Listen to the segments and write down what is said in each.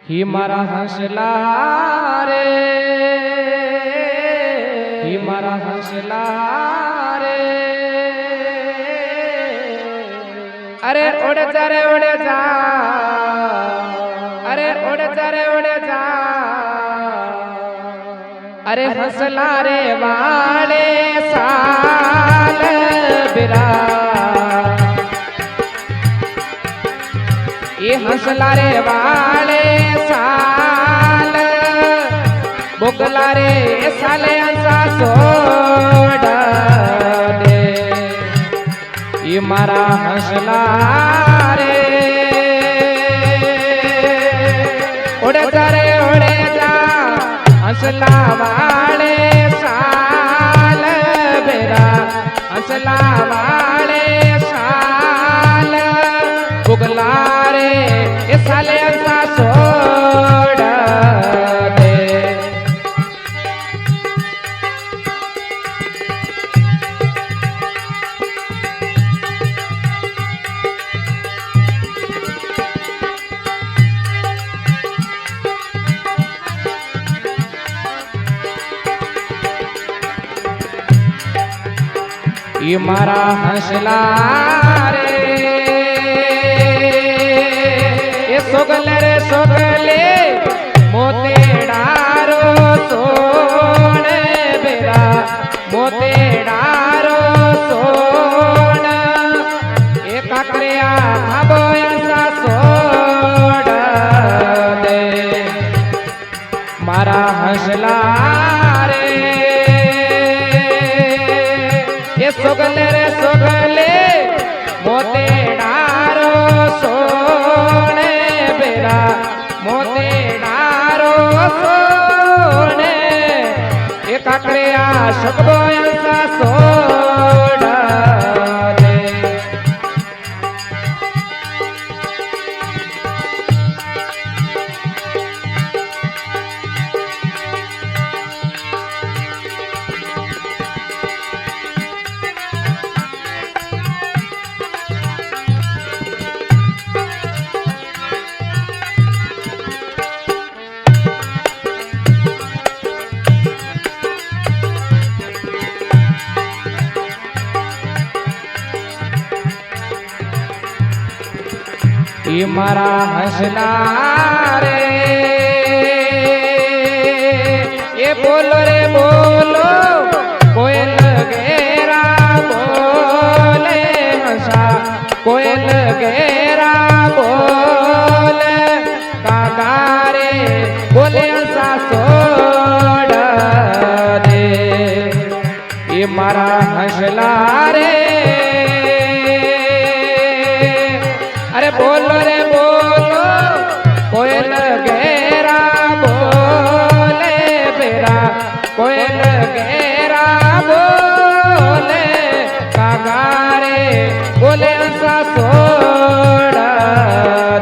ही मारा हंसला रे, ही मारा हंसला रे। अरे उड़ जा रे उड़ जा, अरे उड़ जा रे उड़ जा। अरे हंसला रे वाले साल बिरा, ये हंसला रे वाले साल बुगला रे साले हंसा सोड़ दे। ये मारा हंसला रे उड़े जा रे उड़े जा, हंसला वाले साल बेरा, हंसला वाले साल बुगला रे ये साले हंसा सोड़ दे। ये मारा हंसला रे, ये सोगल रे सोगले मोते डारो सोने बेरा, मोते डारो सोन ये काकरिया खाबो ऐसा सोड़ दे। मारा हंसला रे, ये सोगले रे सोगले मोते डारो सोने बेरा, मोते डारो सोने ये काकरिया शकबो ऐसा सोड़ दे। ये मारा हंसला रे, ये बोलो रे बोलो कोयल गेरा बोले हंसा, कोयल गेरा बोले कागा रे बोले हंसा सोड़ दे। ये मारा हंसला रे, अरे बोलो रे बोलो कोयल गेरा बोले बेरा, कोयल गेरा बोले कागा रे बोले हंसा सोड़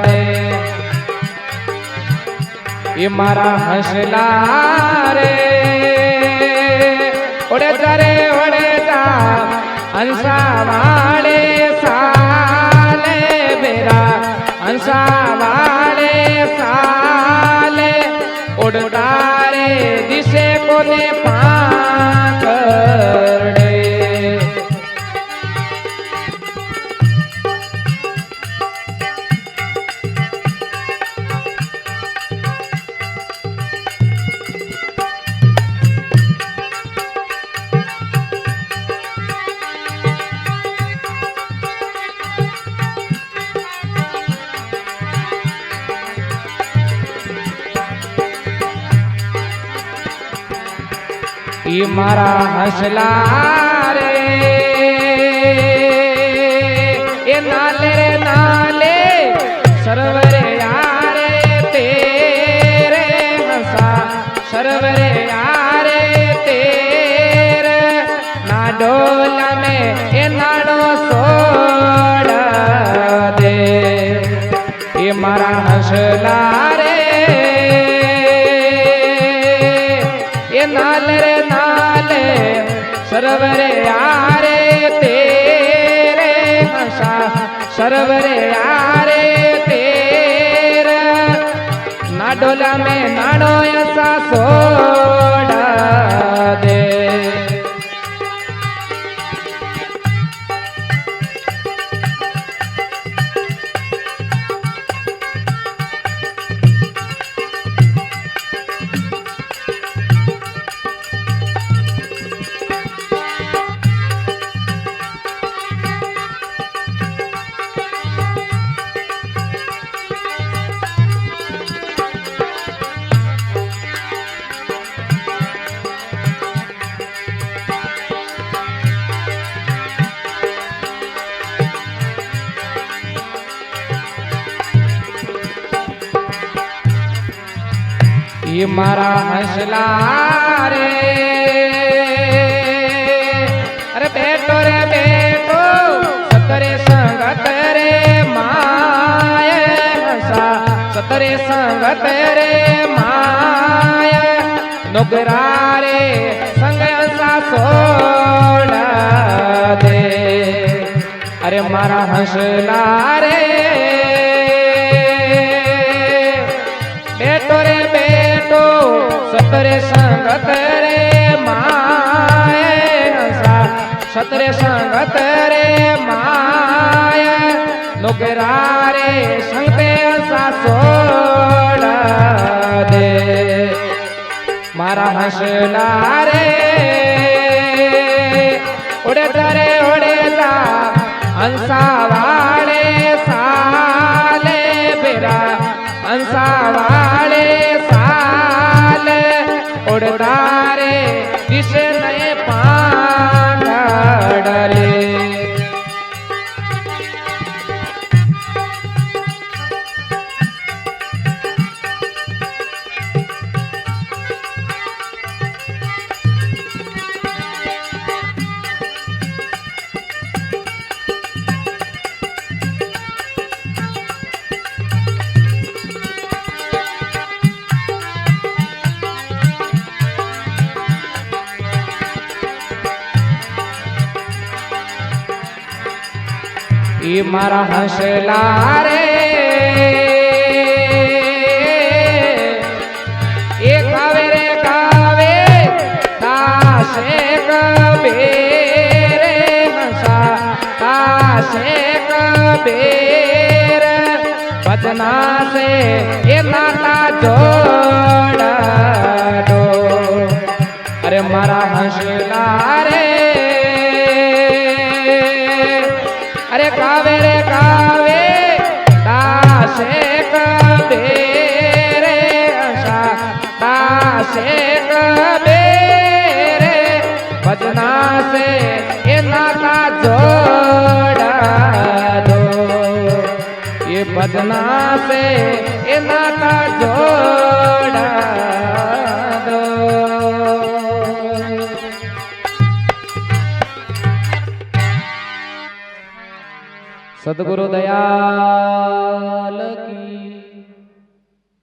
दे। ये मारा हंसला रे उड़े जा रे उड़े जा, हंसा वाले साले बेरा, हंसा वाले साले उड़ता रे दिशे कोने पाकड़े। ये मारा हंसला रे, ये नाले रे नाले सरवरे यारे तेरे हंसा, सरवरे यारे तेरे ना डोला में ये नाडो सोड़ दे। ये मारा हंसला रे, ये नाल रे नाले सरवरे यारे तेरे हंसा, सरवरे यारे तेरे ना डोला में नानो ऐसा सोड़ा दे। ये मारा हंसला रे, अरे बेटो रे बेटो सतरे संगत रे माय हंसा, सतरे संगत रे माय नोकरा रे संग हंसा सोड़ा दे। अरे मारा हंसला रे बेटो रे बेटो सतरे संगत रे माय हंसा, सतरे संगत रे माय नोकरा रे संगते हंसा सोड़ा दे। मारा हंसला रे उड़े जा रे उड़े जा हंसा वाले साले बेरा, हंसा वाले साल उड़ता रे दिश नए पांडले। ये मारा हंसला रे ये कावे रे कावे ताशे कबीर हंसा, ताशे कबीर भजना से ये नाता जोड़ा दो। अरे मारा हंसला रे, अरे कावे रे कावे ताशे कबीर हंसा, ताशे कबीर भजना से ये नाता जोड़ा दो। ये भजना से ये नाता जोड़ा दो। सद्गुरु दयाल